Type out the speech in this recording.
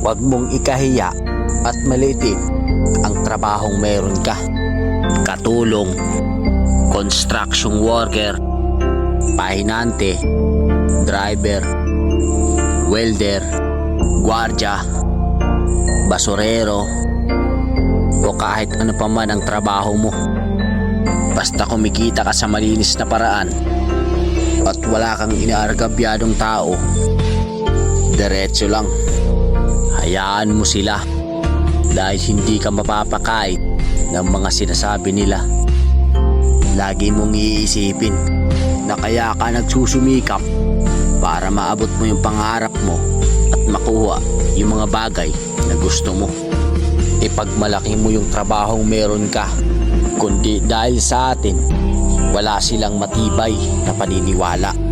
Huwag mong ikahiya at maliitin ang trabahong meron ka. Katulong, construction worker, pahinante, driver, welder, gwardya, basurero, o kahit ano pa man ang trabaho mo. Basta kumikita ka sa malinis na paraan at wala kang inaargabyadong tao, diretso lang. Hayaan mo sila dahil hindi ka mapapakait ng mga sinasabi nila. Lagi mong iisipin na kaya ka nagsusumikap para maabot mo yung pangarap mo at makuha yung mga bagay na gusto mo. Ipagmalaki mo yung trabahong meron ka, kundi dahil sa atin wala silang matibay na paniniwala.